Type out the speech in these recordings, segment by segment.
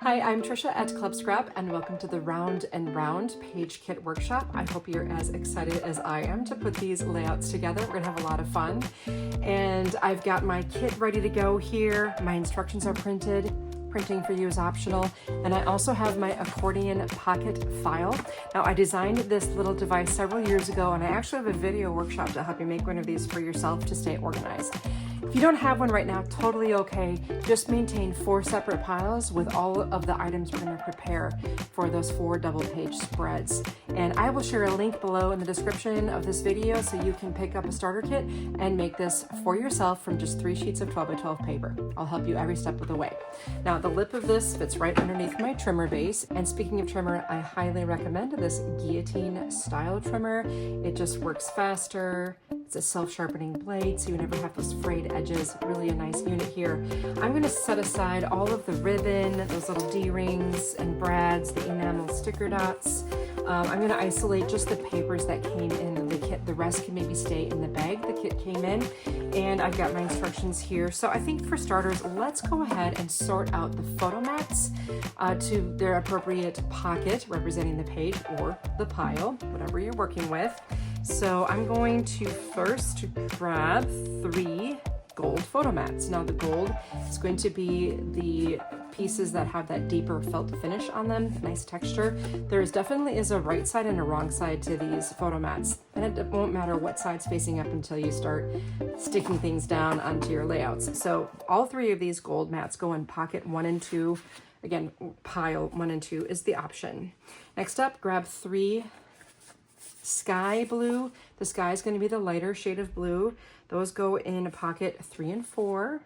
Hi, I'm Tricia at Club Scrap and welcome to the Round and Round Page Kit Workshop. I hope you're as excited as I am to put these layouts together. We're gonna have a lot of fun. And I've got my kit ready to go here. My instructions are printed. Printing for you is optional. And I also have my accordion pocket file. Now I designed this little device several years ago and I actually have a video workshop to help you make one of these for yourself to stay organized. If you don't have one right now, totally okay. Just maintain 4 separate piles with all of the items we're going to prepare for those 4 double-page spreads. And I will share a link below in the description of this video so you can pick up a starter kit and make this for yourself from just 3 sheets of 12 by 12 paper. I'll help you every step of the way. Now, the lip of this fits right underneath my trimmer base. And speaking of trimmer, I highly recommend this guillotine style trimmer. It just works faster. It's a self-sharpening blade, so you never have those frayed edges. Really a nice unit here. I'm going to set aside all of the ribbon, those little D-rings and brads, the enamel sticker dots. I'm going to isolate just the papers that came in the kit. The rest can maybe stay in the bag the kit came in. And I've got my instructions here. So I think for starters, let's go ahead and sort out the photo mats to their appropriate pocket representing the page or the pile, whatever you're working with. So I'm going to first grab 3 gold photo mats. Now the gold is going to be the pieces that have that deeper felt finish on them, nice texture. There definitely is a right side and a wrong side to these photo mats, and it won't matter what side's facing up until you start sticking things down onto your layouts. So all 3 of these gold mats go in pocket 1 and 2. Again, pile 1 and 2 is the option. Next up, grab 3 sky blue. The sky is going to be the lighter shade of blue. Those go in pocket 3 and 4.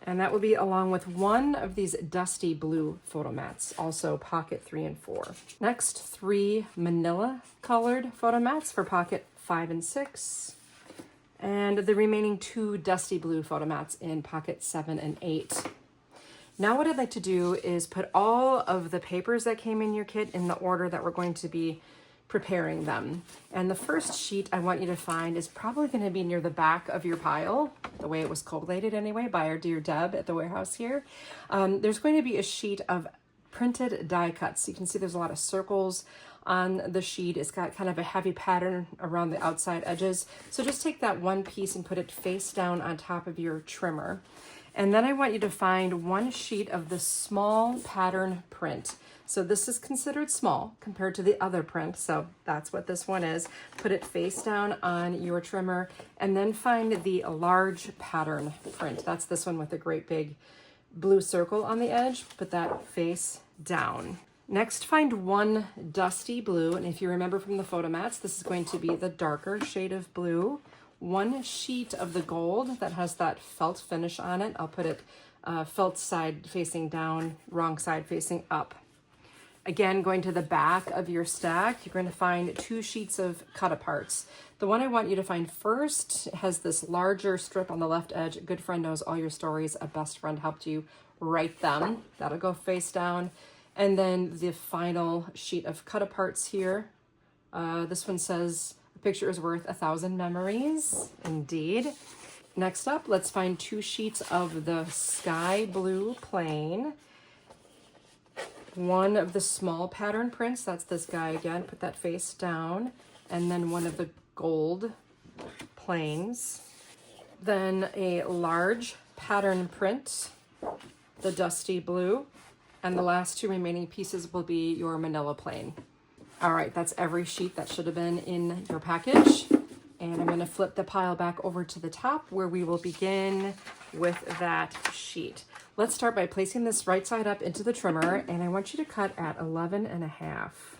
And that will be along with 1 of these dusty blue photo mats, also pocket 3 and 4. Next, 3 manila colored photo mats for pocket 5 and 6. And the remaining 2 dusty blue photo mats in pocket 7 and 8. Now what I'd like to do is put all of the papers that came in your kit in the order that we're going to be preparing them. And the first sheet I want you to find is probably going to be near the back of your pile, the way it was collated anyway by our dear Deb at the warehouse here. There's going to be a sheet of printed die cuts. You can see there's a lot of circles on the sheet. It's got kind of a heavy pattern around the outside edges. So just take that one piece and put it face down on top of your trimmer. And then I want you to find 1 sheet of the small pattern print. So this is considered small compared to the other print. So that's what this one is. Put it face down on your trimmer and then find the large pattern print. That's this one with a great big blue circle on the edge. Put that face down. Next, find 1 dusty blue. And if you remember from the photo mats, this is going to be the darker shade of blue. 1 sheet of the gold that has that felt finish on it. I'll put it felt side facing down, wrong side facing up. Again, going to the back of your stack, you're going to find 2 sheets of Cutaparts. The one I want you to find first has this larger strip on the left edge. A good friend knows all your stories. A best friend helped you write them. That'll go face down. And then the final sheet of Cutaparts here. This one says, "A picture is worth 1,000 memories." Indeed. Next up, let's find 2 sheets of the sky blue plain. 1 of the small pattern prints, that's this guy again, put that face down, and then 1 of the gold plains. Then a large pattern print, the dusty blue, and the last 2 remaining pieces will be your manila plain. All right, that's every sheet that should have been in your package. And I'm going to flip the pile back over to the top where we will begin with that sheet. Let's start by placing this right side up into the trimmer, and I want you to cut at 11.5.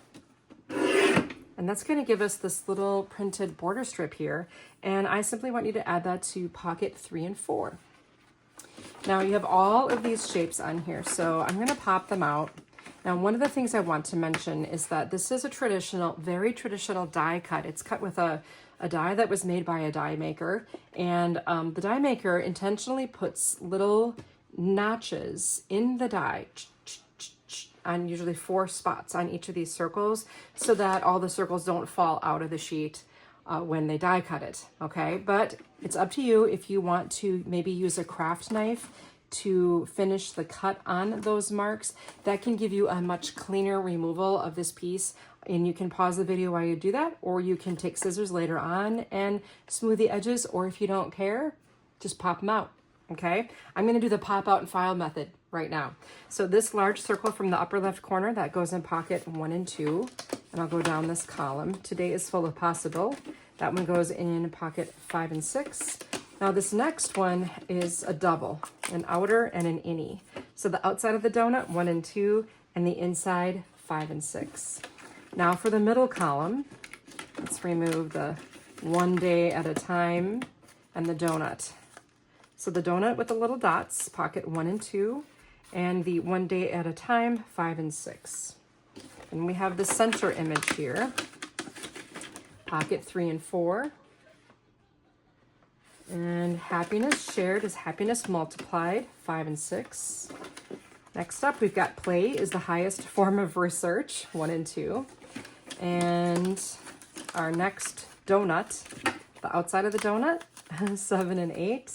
And that's going to give us this little printed border strip here. And I simply want you to add that to pocket 3 and 4. Now you have all of these shapes on here, so I'm going to pop them out. Now, one of the things I want to mention is that this is a traditional, very traditional die cut. It's cut with a die that was made by a die maker, and the die maker intentionally puts little notches in the die on usually 4 spots on each of these circles so that all the circles don't fall out of the sheet when they die cut it, okay? But it's up to you if you want to maybe use a craft knife to finish the cut on those marks. That can give you a much cleaner removal of this piece. And you can pause the video while you do that, or you can take scissors later on and smooth the edges, or if you don't care, just pop them out, okay? I'm gonna do the pop out and file method right now. So this large circle from the upper left corner, that goes in pocket 1 and 2, and I'll go down this column. Today is full of possible. That one goes in pocket 5 and 6. Now this next one is a double, an outer and an innie. So the outside of the donut, 1 and 2, and the inside, 5 and 6. Now for the middle column, let's remove the 1 day at a time and the donut. So the donut with the little dots, pocket 1 and 2, and the 1 day at a time, 5 and 6. And we have the center image here, pocket 3 and 4. And happiness shared is happiness multiplied, 5 and 6. Next up, we've got play is the highest form of research, 1 and 2. And our next donut, the outside of the donut, 7 and 8.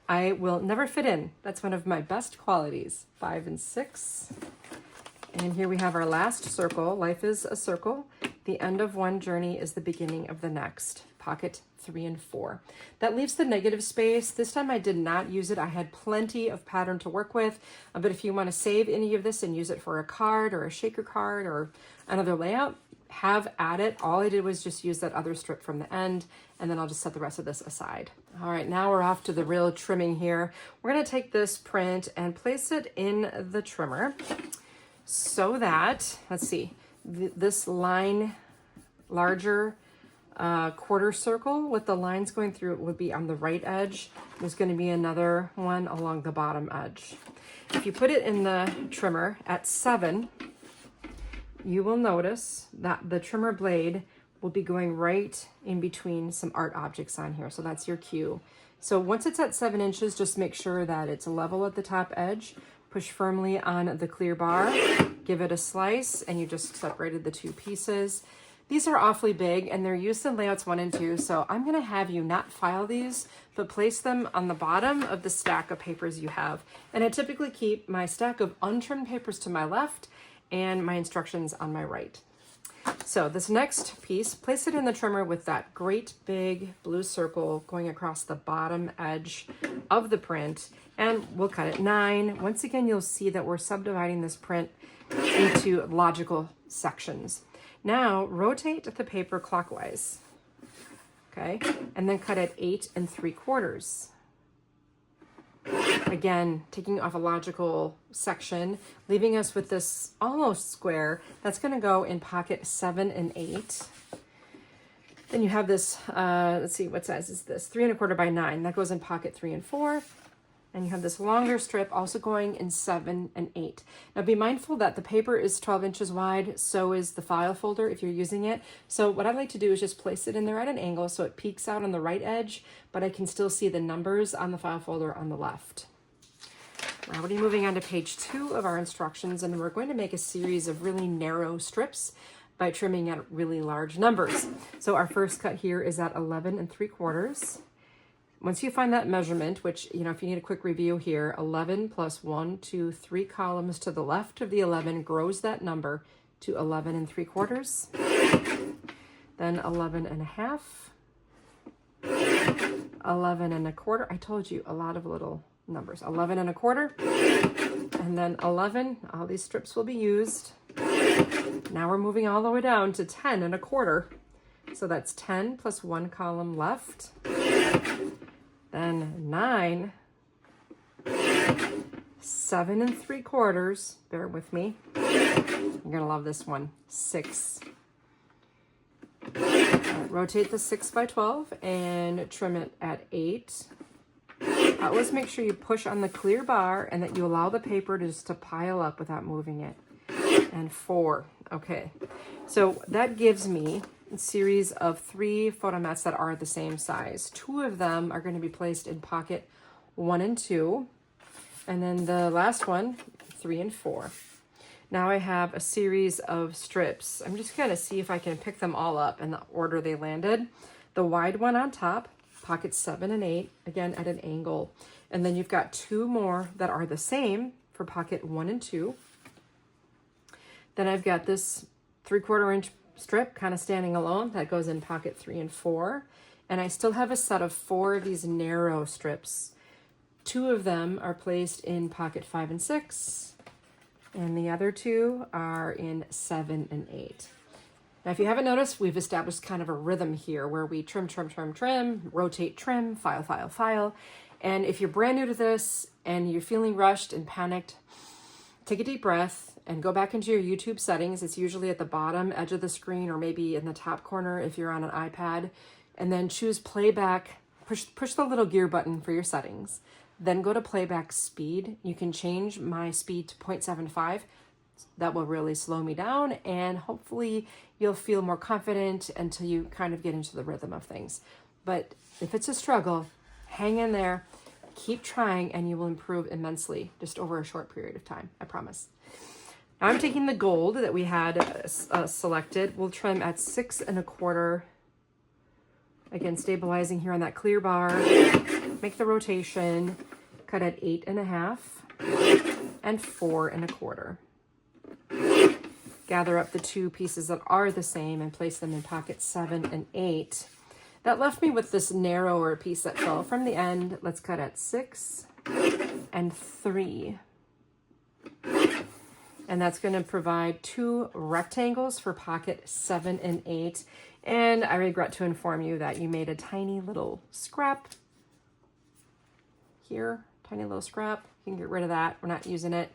I will never fit in. That's one of my best qualities, 5 and 6. And here we have our last circle. Life is a circle. The end of one journey is the beginning of the next. Pocket 3 and 4. That leaves the negative space. This time I did not use it. I had plenty of pattern to work with, but if you want to save any of this and use it for a card or a shaker card or another layout, have at it. All I did was just use that other strip from the end, and then I'll just set the rest of this aside. All right, now we're off to the real trimming here. We're going to take this print and place it in the trimmer so that, let's see, this line, larger quarter circle with the lines going through it would be on the right edge. There's going to be another one along the bottom edge. If you put it in the trimmer at 7, you will notice that the trimmer blade will be going right in between some art objects on here. So that's your cue. So once it's at 7 inches, just make sure that it's level at the top edge. Push firmly on the clear bar, give it a slice, and you just separated the 2 pieces. These are awfully big and they're used in layouts 1 and 2. So I'm gonna have you not file these, but place them on the bottom of the stack of papers you have. And I typically keep my stack of untrimmed papers to my left and my instructions on my right. So this next piece, place it in the trimmer with that great big blue circle going across the bottom edge of the print, and we'll cut it 9. Once again, you'll see that we're subdividing this print into logical sections. Now rotate the paper clockwise, okay? And then cut at 8 3/4. Again, taking off a logical section, leaving us with this almost square. That's gonna go in pocket 7 and 8. Then you have this, let's see, what size is this? 3 1/4 by 9. That goes in pocket 3 and 4. And you have this longer strip also going in 7 and 8. Now be mindful that the paper is 12 inches wide, so is the file folder if you're using it. So what I like to do is just place it in there at an angle so it peeks out on the right edge, but I can still see the numbers on the file folder on the left. Now we're moving on to page 2 of our instructions, and we're going to make a series of really narrow strips by trimming at really large numbers. So our first cut here is at 11 3/4. Once you find that measurement, which, you know, if you need a quick review here, 11 plus 1, 2, 3 columns to the left of the 11 grows that number to 11 3/4. Then 11 1/2, 11 1/4. I told you a lot of little numbers. 11 1/4, and then 11. All these strips will be used. Now we're moving all the way down to 10 1/4. So that's 10 plus 1 column left. Then 9, 7 3/4, bear with me. You're gonna love this one, 6. Rotate the 6 by 12 and trim it at 8. Always make sure you push on the clear bar and that you allow the paper to pile up without moving it. And 4, okay. So that gives me a series of 3 photo mats that are the same size. 2 of them are going to be placed in pocket 1 and 2, and then the last one, 3 and 4. Now I have a series of strips. I'm just going to see if I can pick them all up in the order they landed. The wide one on top, pockets 7 and 8, again at an angle. And then you've got 2 more that are the same for pocket 1 and 2. Then I've got this 3/4 inch strip kind of standing alone that goes in pocket 3 and 4. And I still have a set of 4 of these narrow strips. 2 of them are placed in pocket 5 and 6, and the other 2 are in 7 and 8. Now, if you haven't noticed, we've established kind of a rhythm here where we trim, trim, trim, trim, rotate, trim, file, file, file. And if you're brand new to this and you're feeling rushed and panicked, take a deep breath and go back into your YouTube settings. It's usually at the bottom edge of the screen or maybe in the top corner if you're on an iPad. And then choose playback, push the little gear button for your settings. Then go to playback speed. You can change my speed to 0.75. That will really slow me down, and hopefully you'll feel more confident until you kind of get into the rhythm of things. But if it's a struggle, hang in there, keep trying, and you will improve immensely just over a short period of time, I promise. Now I'm taking the gold that we had selected. We'll trim at 6 1/4. Again, stabilizing here on that clear bar. Make the rotation, cut at 8 1/2 and 4 1/4. Gather up the 2 pieces that are the same and place them in pockets 7 and 8. That left me with this narrower piece that fell from the end. Let's cut at 6 and 3. And that's going to provide 2 rectangles for pocket 7 and 8. And I regret to inform you that you made a tiny little scrap here, tiny little scrap. You can get rid of that. We're not using it.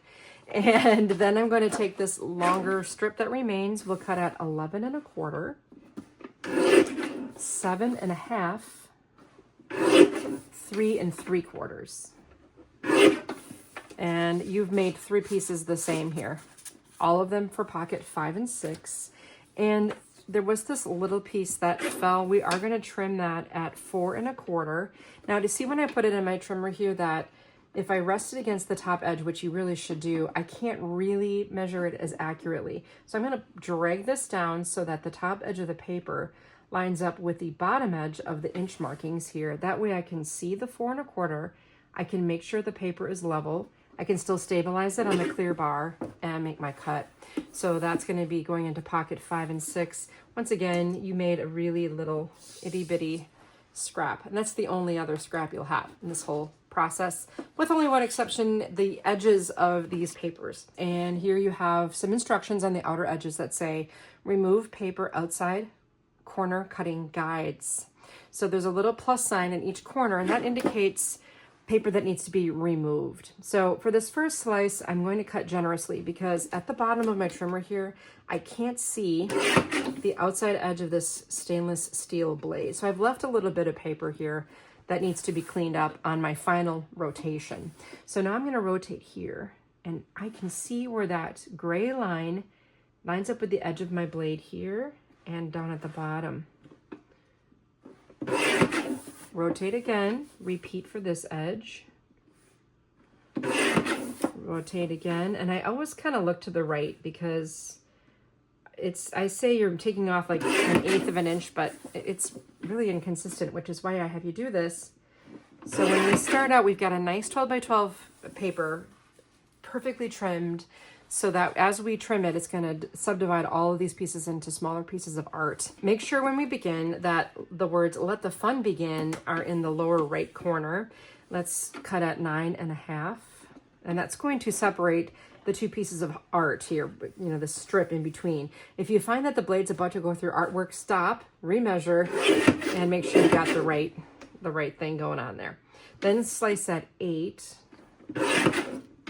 And then I'm going to take this longer strip that remains. We'll cut at 11 1/4, 7 1/2, 3 3/4. And you've made 3 pieces the same here. All of them for pocket 5 and 6. And there was this little piece that fell. We are going to trim that at 4 1/4. Now, to see when I put it in my trimmer here that if I rest it against the top edge, which you really should do, I can't really measure it as accurately. So I'm going to drag this down so that the top edge of the paper lines up with the bottom edge of the inch markings here. That way I can see the 4 1/4. I can make sure the paper is level. I can still stabilize it on the clear bar and make my cut. So that's going to be going into pocket 5 and 6. Once again, you made a really little itty bitty scrap. And that's the only other scrap you'll have in this whole process, with only one exception, the edges of these papers. And here you have some instructions on the outer edges that say, remove paper outside corner cutting guides. So there's a little plus sign in each corner, and that indicates paper that needs to be removed. So for this first slice, I'm going to cut generously because at the bottom of my trimmer here, I can't see the outside edge of this stainless steel blade. So I've left a little bit of paper here that needs to be cleaned up on my final rotation. So now I'm going to rotate here, and I can see where that gray line lines up with the edge of my blade here and down at the bottom. Rotate again, repeat for this edge. Rotate again, and I always kind of look to the right because I say you're taking off like 1/8 of an inch, but it's really inconsistent, which is why I have you do this. So when we start out, we've got a nice 12 by 12 paper, perfectly trimmed, so that as we trim it, it's going to subdivide all of these pieces into smaller pieces of art. Make sure when we begin that the words "Let the fun begin" are in the lower right corner. Let's cut at 9 1/2, and that's going to separate the 2 pieces of art here, you know, the strip in between. If you find that the blade's about to go through artwork, stop, remeasure, and make sure you got the right thing going on there. Then slice at 8,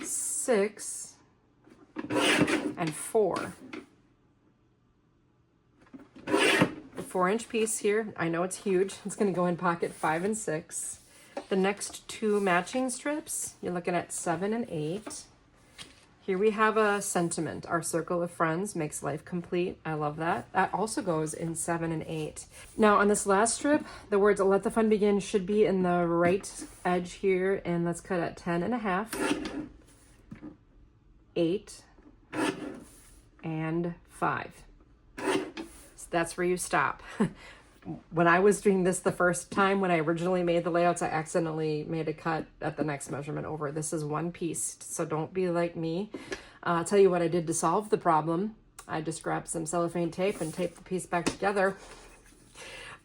6, and 4. The 4-inch piece here, I know it's huge. It's going to go in pocket 5 and 6. The next 2 matching strips, you're looking at 7 and 8. Here we have a sentiment. Our circle of friends makes life complete. I love that. That also goes in 7 and 8. Now on this last strip, the words "Let the fun begin" should be in the right edge here. And let's cut at 10 1/2, 8, and 5. So that's where you stop. when I was doing this the first time, when I originally made the layouts, I accidentally made a cut at the next measurement over. This is one piece, so don't be like me. I'll tell you what I did to solve the problem. I just grabbed some cellophane tape and taped the piece back together.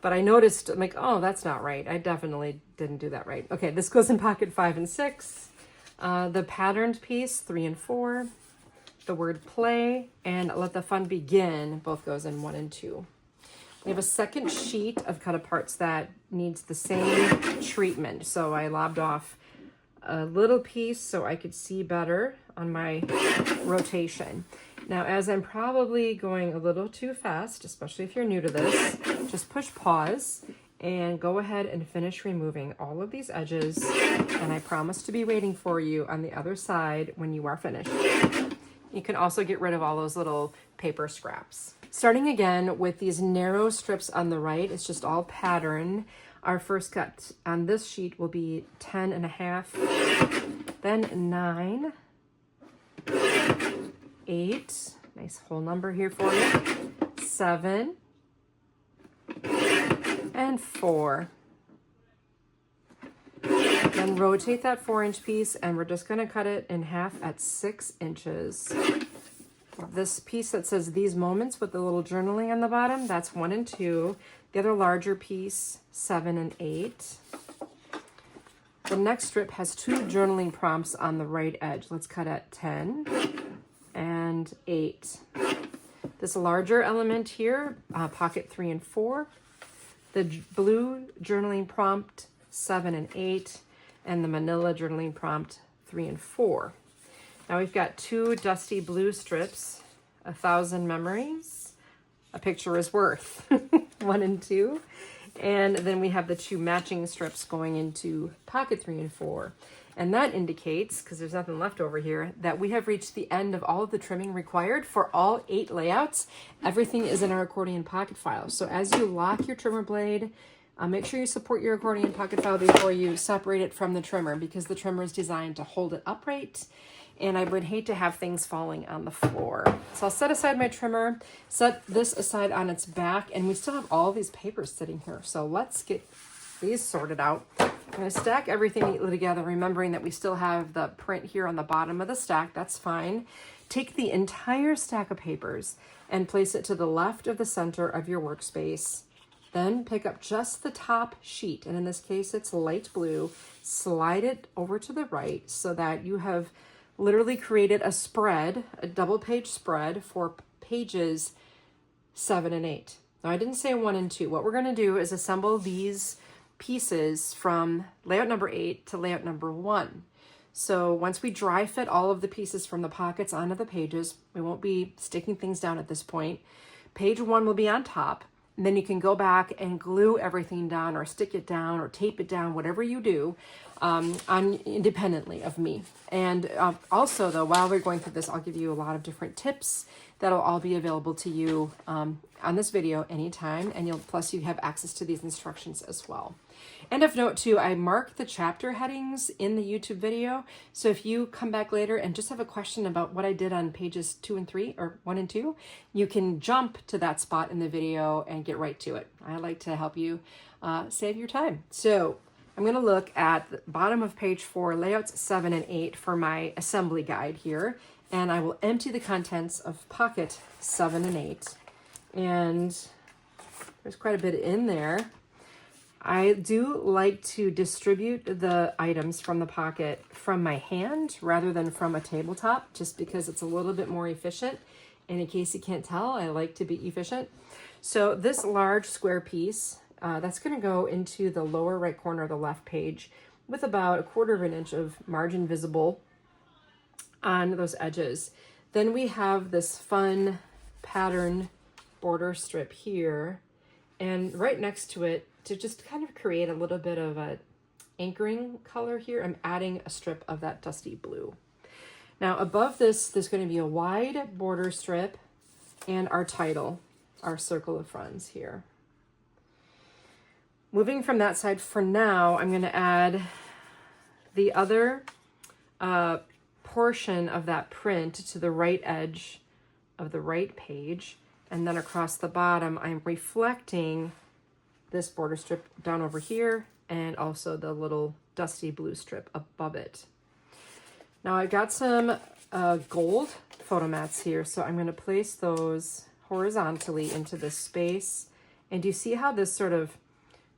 But I noticed, I'm like, oh, that's not right. I definitely didn't do that right. Okay, this goes in pocket 5 and 6. The patterned piece, 3 and 4. The word play and let the fun begin both goes in 1 and 2. We have a second sheet of Cutaparts that needs the same treatment. So I lobbed off a little piece so I could see better on my rotation. Now, as I'm probably going a little too fast, especially if you're new to this, just push pause and go ahead and finish removing all of these edges. And I promise to be waiting for you on the other side when you are finished. You can also get rid of all those little paper scraps. Starting again with these narrow strips on the right, it's just all pattern. Our first cut on this sheet will be 10 and a half, then 9, 8, nice whole number here for you, 7, and 4. Then rotate that 4-inch piece and we're just going to cut it in half at 6 inches. This piece that says these moments with the little journaling on the bottom, that's 1 and 2. The other larger piece, 7 and 8. The next strip has 2 journaling prompts on the right edge. Let's cut at 10 and 8. This larger element here, pocket 3 and 4. The blue journaling prompt, 7 and 8. And the manila journaling prompt, 3 and 4. Now we've got 2 dusty blue strips, 1,000 memories. A picture is worth 1 and 2. And then we have the 2 matching strips going into pocket 3 and 4. And that indicates, because there's nothing left over here, that we have reached the end of all of the trimming required for all 8 layouts. Everything is in our accordion pocket file. So as you lock your trimmer blade, make sure you support your accordion pocket file before you separate it from the trimmer, because the trimmer is designed to hold it upright. And I would hate to have things falling on the floor. So I'll set aside my trimmer, set this aside on its back, and we still have all these papers sitting here. So let's get these sorted out. I'm gonna stack everything neatly together, remembering that we still have the print here on the bottom of the stack. That's fine. Take the entire stack of papers and place it to the left of the center of your workspace. Then pick up just the top sheet, and in this case it's light blue. Slide it over to the right so that you have literally created a spread, a double page spread for pages 7 and 8. Now I didn't say 1 and 2. What we're going to do is assemble these pieces from layout number 8 to layout number 1. So once we dry fit all of the pieces from the pockets onto the pages, we won't be sticking things down at this point. Page 1 will be on top. And then you can go back and glue everything down or stick it down or tape it down, whatever you do, independently of me. And also, though, while we're going through this, I'll give you a lot of different tips that'll all be available to you on this video anytime. And plus you have access to these instructions as well. And of note too, I marked the chapter headings in the YouTube video. So if you come back later and just have a question about what I did on pages 2 and 3 or 1 and 2, you can jump to that spot in the video and get right to it. I like to help you save your time. So I'm going to look at the bottom of page 4, layouts 7 and 8 for my assembly guide here. And I will empty the contents of pocket 7 and 8. And there's quite a bit in there. I do like to distribute the items from the pocket from my hand rather than from a tabletop, just because it's a little bit more efficient. And in case you can't tell, I like to be efficient. So this large square piece, that's going to go into the lower right corner of the left page with about 1/4 of an inch of margin visible on those edges. Then we have this fun pattern border strip here, and right next to it, to just kind of create a little bit of a anchoring color here, I'm adding a strip of that dusty blue. Now above this, there's going to be a wide border strip and our title, our circle of friends here. Moving from that side for now, I'm going to add the other portion of that print to the right edge of the right page, and then across the bottom, I'm reflecting this border strip down over here, and also the little dusty blue strip above it. Now I've got some gold photo mats here, so I'm going to place those horizontally into this space. And do you see how this sort of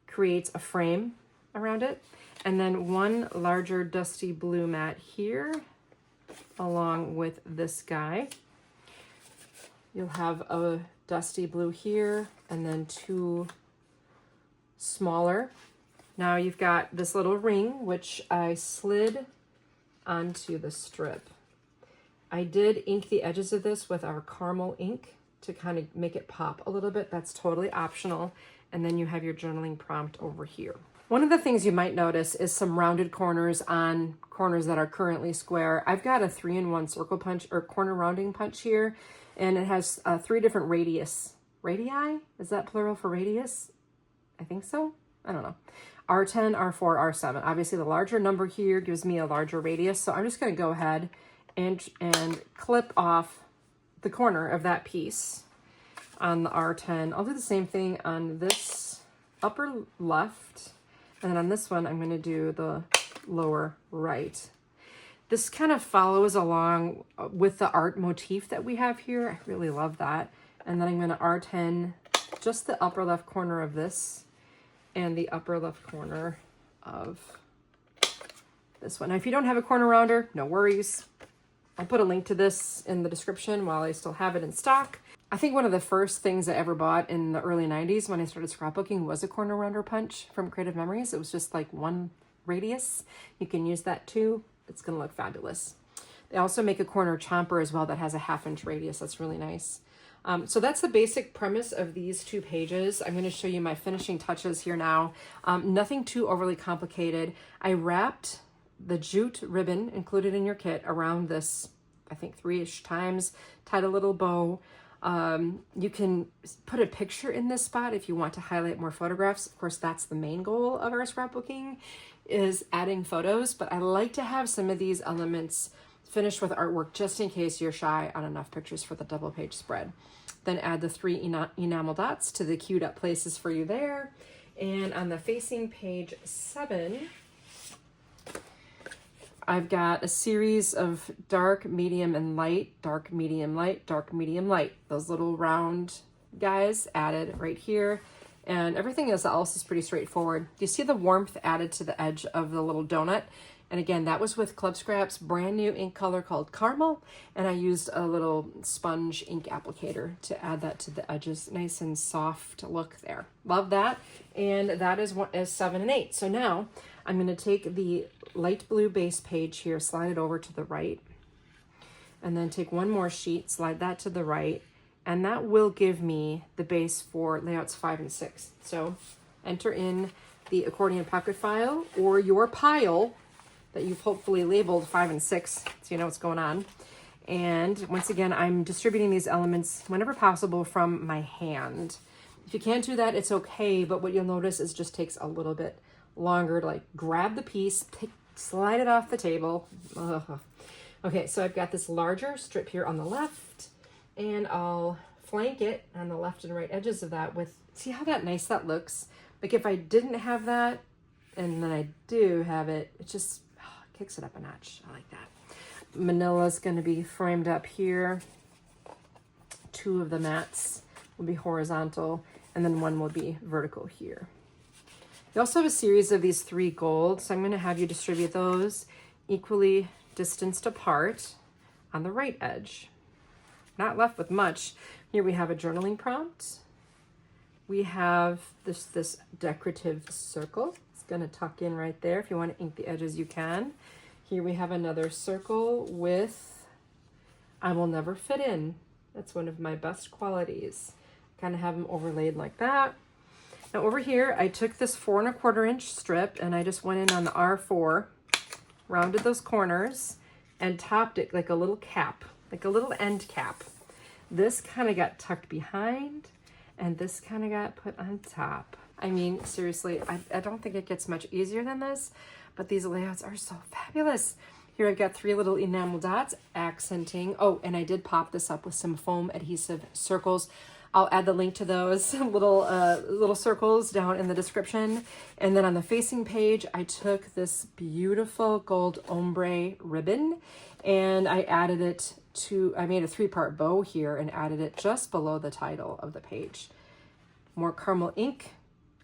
creates a frame around it? And then one larger dusty blue mat here, along with this guy. You'll have a dusty blue here, and then two smaller. Now you've got this little ring, which I slid onto the strip. I did ink the edges of this with our caramel ink to kind of make it pop a little bit. That's totally optional. And then you have your journaling prompt over here. One of the things you might notice is some rounded corners on corners that are currently square. I've got a 3-in-1 circle punch or corner rounding punch here, and it has 3 different radius. Radii? Is that plural for radius? I think so. I don't know. R10, R4, R7. Obviously the larger number here gives me a larger radius, so I'm just going to go ahead and clip off the corner of that piece on the R10. I'll do the same thing on this upper left, and then on this one I'm going to do the lower right. This kind of follows along with the art motif that we have here. I really love that. And then I'm going to R10 just the upper left corner of this and the upper left corner of this one. Now, if you don't have a corner rounder, no worries. I'll put a link to this in the description while I still have it in stock. I think one of the first things I ever bought in the early 90s when I started scrapbooking was a corner rounder punch from Creative Memories. It was just like 1 radius. You can use that too. It's going to look fabulous. They also make a corner chomper as well that has a 1/2-inch radius. That's really nice. So that's the basic premise of these 2 pages. I'm going to show you my finishing touches here now. Nothing too overly complicated. I wrapped the jute ribbon included in your kit around this, I think 3-ish times, tied a little bow. You can put a picture in this spot if you want to highlight more photographs. Of course, that's the main goal of our scrapbooking, is adding photos, but I like to have some of these elements finished with artwork just in case you're shy on enough pictures for the double page spread. Then add the 3 enamel dots to the queued up places for you there. And on the facing page 7, I've got a series of dark, medium, and light, dark, medium, light, dark, medium, light. Those little round guys added right here. And everything else is pretty straightforward. You see the warmth added to the edge of the little donut. And again, that was with Club Scrap's brand new ink color called Caramel. And I used a little sponge ink applicator to add that to the edges. Nice and soft look there. Love that. And that is 7 and 8. So now I'm going to take the light blue base page here, slide it over to the right, and then take one more sheet, slide that to the right, and that will give me the base for layouts 5 and 6. So enter in the accordion pocket file or your pile that you've hopefully labeled 5 and 6 so you know what's going on. And once again, I'm distributing these elements whenever possible from my hand. If you can't do that, it's okay, but what you'll notice is it just takes a little bit longer to like grab the piece, slide it off the table. Ugh. Okay, so I've got this larger strip here on the left, and I'll flank it on the left and right edges of that with, see how nice that looks? Like if I didn't have that, and then I do have it, it just kicks it up a notch. I like that. Manila's gonna be framed up here. 2 of the mats will be horizontal, and then 1 will be vertical here. You also have a series of these 3 gold, so I'm going to have you distribute those equally distanced apart on the right edge. Not left with much. Here we have a journaling prompt. We have this decorative circle. It's going to tuck in right there. If you want to ink the edges, you can. Here we have another circle with I will never fit in. That's one of my best qualities. Kind of have them overlaid like that. Now over here, I took this 4 1/4 inch strip and I just went in on the R4, rounded those corners, and topped it like a little cap, like a little end cap. This kind of got tucked behind, and this kind of got put on top. I mean, seriously, I don't think it gets much easier than this, but these layouts are so fabulous. Here I've got 3 little enamel dots accenting. Oh, and I did pop this up with some foam adhesive circles. I'll add the link to those little circles down in the description. And then on the facing page, I took this beautiful gold ombre ribbon and I added it to, I made a 3-part bow here and added it just below the title of the page. More caramel ink.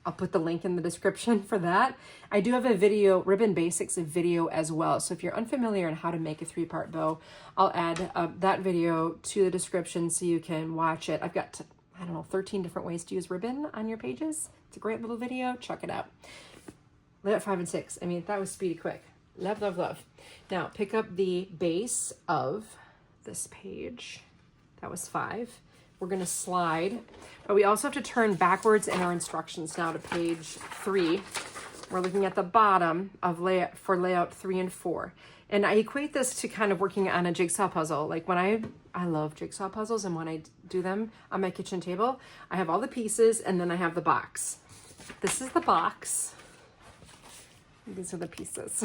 I'll put the link in the description for that. I do have a video, Ribbon Basics, a video as well. So if you're unfamiliar on how to make a 3-part bow, I'll add that video to the description so you can watch it. I've got, I don't know, 13 different ways to use ribbon on your pages. It's a great little video. Check it out. Layout 5 and 6. I mean, that was speedy quick. Love, love, love. Now, pick up the base of this page. That was 5. We're going to slide, but we also have to turn backwards in our instructions now to page 3. We're looking at the bottom of layout 3 and 4. And I equate this to kind of working on a jigsaw puzzle. Like when I love jigsaw puzzles, and when I do them on my kitchen table, I have all the pieces and then I have the box. This is the box. These are the pieces.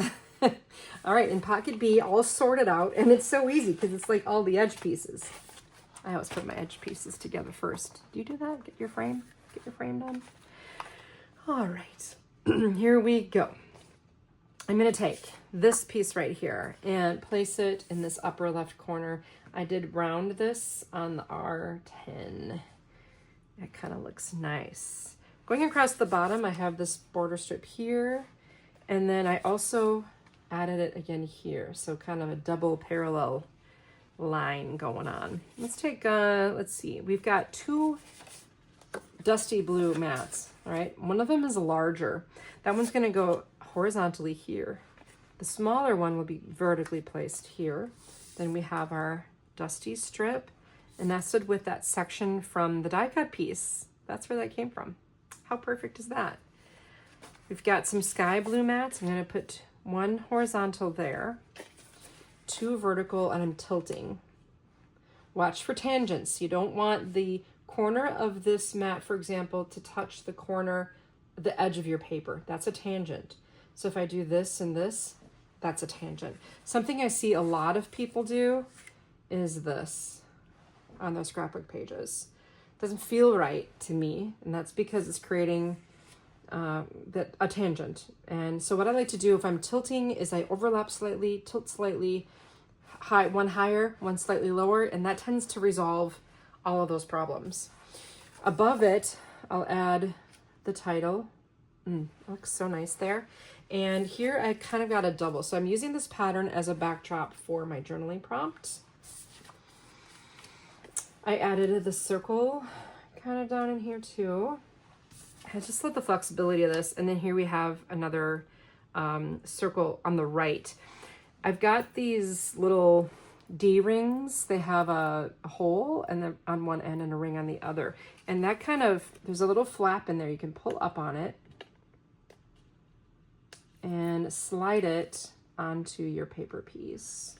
All right, in pocket B, all sorted out, and it's so easy because it's like all the edge pieces. I always put my edge pieces together first. Do you do that? Get your frame done. All right, here we go. I'm gonna take this piece right here and place it in this upper left corner. I did round this on the R10. It kind of looks nice. Going across the bottom, I have this border strip here, and then I also added it again here. So kind of a double parallel line going on. Let's take, let's see, we've got 2 dusty blue mats, all right? One of them is larger. That one's gonna go horizontally here. The smaller one will be vertically placed here. Then we have our dusty strip, and nested with that section from the die cut piece. That's where that came from. How perfect is that? We've got some sky blue mats. I'm gonna put 1 horizontal there, 2 vertical, and I'm tilting. Watch for tangents. You don't want the corner of this mat, for example, to touch the corner, the edge of your paper. That's a tangent. So if I do this and this, that's a tangent. Something I see a lot of people do is this on their scrapbook pages. Doesn't feel right to me, and that's because it's creating a tangent. And so what I like to do if I'm tilting is I overlap slightly, tilt slightly, one higher, one slightly lower, and that tends to resolve all of those problems. Above it, I'll add the title. Looks so nice there. And here I kind of got a double. So I'm using this pattern as a backdrop for my journaling prompt. I added the circle kind of down in here too. I just love the flexibility of this. And then here we have another circle on the right. I've got these little D-rings. They have a hole and then on one end and a ring on the other. And that kind of, there's a little flap in there. You can pull up on it and slide it onto your paper piece.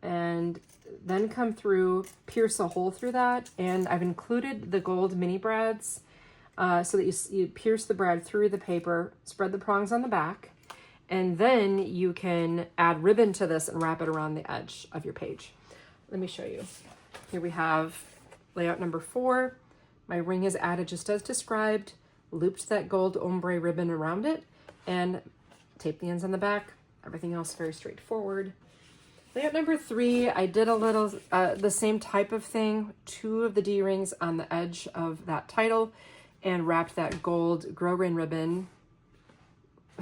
And then come through, pierce a hole through that. And I've included the gold mini brads so that you pierce the brad through the paper, spread the prongs on the back, and then you can add ribbon to this and wrap it around the edge of your page. Let me show you. Here we have layout number 4. My ring is added just as described, looped that gold ombre ribbon around it, and taped the ends on the back. Everything else very straightforward. Layout number 3, I did a little, the same type of thing, 2 of the D-rings on the edge of that title, and wrapped that gold grosgrain ribbon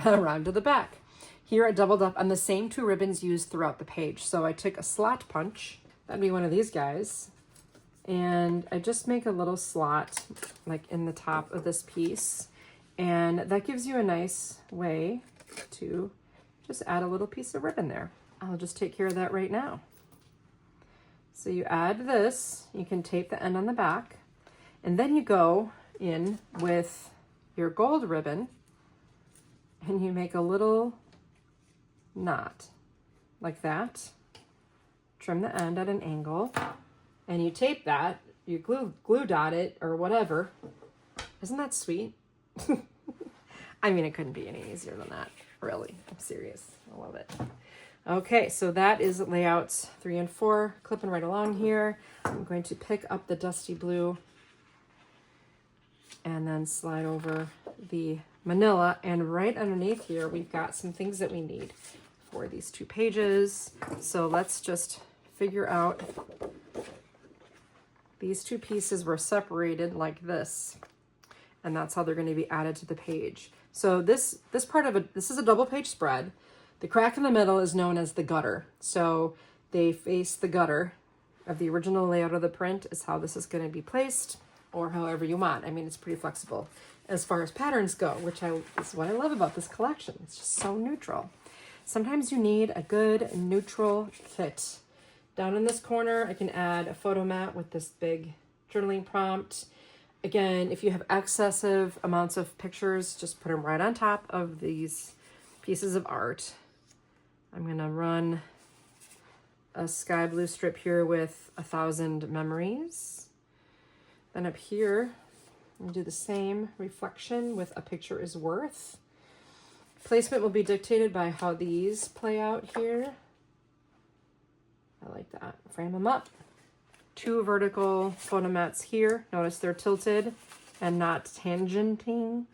around to the back. Here I doubled up on the same 2 ribbons used throughout the page. So I took a slot punch, that'd be one of these guys, and I just make a little slot like in the top of this piece, and that gives you a nice way to just add a little piece of ribbon there. I'll just take care of that right now. So you add this, you can tape the end on the back, and then you go in with your gold ribbon and you make a little knot like that, trim the end at an angle, and you tape that, you glue dot it or whatever. Isn't that sweet? I mean, it couldn't be any easier than that, really. I'm serious. I love it. Okay, so that is layouts 3 and 4, clipping right along here. I'm going to pick up the dusty blue and then slide over the manila. And right underneath here, we've got some things that we need for these 2 pages. So let's just figure out, these 2 pieces were separated like this, and that's how they're going to be added to the page. So this part of it, this is a double page spread. The crack in the middle is known as the gutter. So they face the gutter of the original layout of the print is how this is going to be placed, or however you want. I mean, it's pretty flexible as far as patterns go, which is what I love about this collection. It's just so neutral. Sometimes you need a good neutral kit. Down in this corner, I can add a photo mat with this big journaling prompt. Again, if you have excessive amounts of pictures, just put them right on top of these pieces of art. I'm gonna run a sky blue strip here with 1,000 memories. Then up here, I'm gonna do the same reflection with a picture is worth. Placement will be dictated by how these play out here. I like that. Frame them up. 2 vertical photo mats here. Notice they're tilted and not tangenting.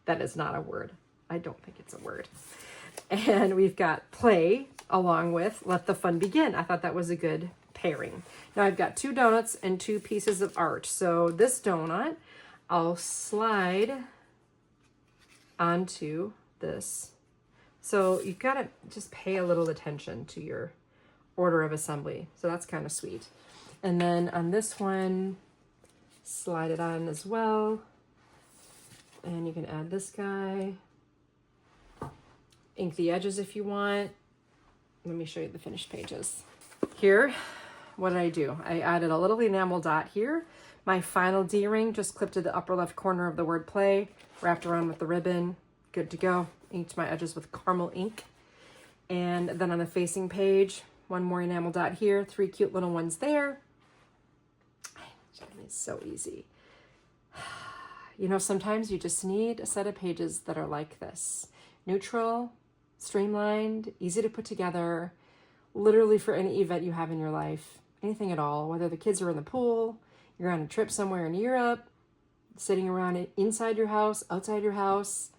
That is not a word. I don't think it's a word. And we've got play along with let the fun begin. I thought that was a good pairing. Now I've got 2 donuts and 2 pieces of art. So this donut, I'll slide onto this. So you've got to just pay a little attention to your order of assembly. So that's kind of sweet. And then on this one, slide it on as well. And you can add this guy. Ink the edges if you want. Let me show you the finished pages. Here, what did I do? I added a little enamel dot here. My final D-ring just clipped to the upper left corner of the word play, wrapped around with the ribbon, good to go. Inked my edges with caramel ink. And then on the facing page, 1 more enamel dot here, 3 cute little ones there. It's so easy. You know, sometimes you just need a set of pages that are like this. Neutral, streamlined, easy to put together, literally for any event you have in your life, anything at all, whether the kids are in the pool, you're on a trip somewhere in Europe, sitting around inside your house, outside your house,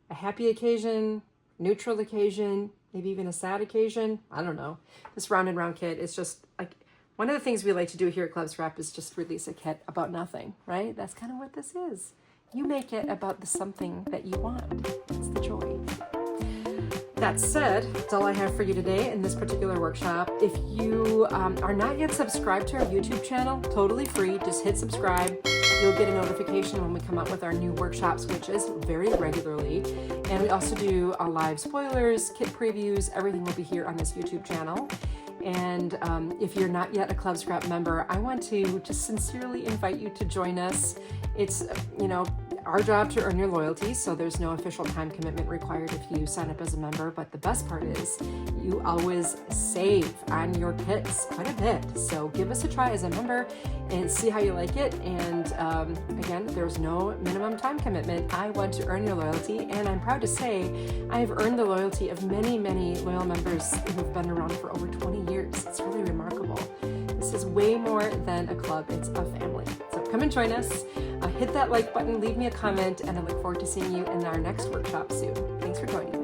a happy occasion, neutral occasion, maybe even a sad occasion. I don't know. This round and round kit is just like, one of the things we like to do here at Club Scrap is just release a kit about nothing, right? That's kind of what this is. You make it about the something that you want. It's the joy. That said, that's all I have for you today in this particular workshop. If you are not yet subscribed to our YouTube channel, totally free, just hit subscribe. You'll get a notification when we come out with our new workshops, which is very regularly. And we also do live spoilers, kit previews, everything will be here on this YouTube channel. And if you're not yet a Club Scrap member, I want to just sincerely invite you to join us. It's, you know, our job to earn your loyalty, so there's no official time commitment required if you sign up as a member, but the best part is you always save on your kits quite a bit. So give us a try as a member and see how you like it. And again, there's no minimum time commitment. I want to earn your loyalty, and I'm proud to say I've earned the loyalty of many, many loyal members who've been around for over 20 years. It's really remarkable. This is way more than a club, it's a family. So come and join us. Hit that like button, leave me a comment, and I look forward to seeing you in our next workshop soon. Thanks for joining me.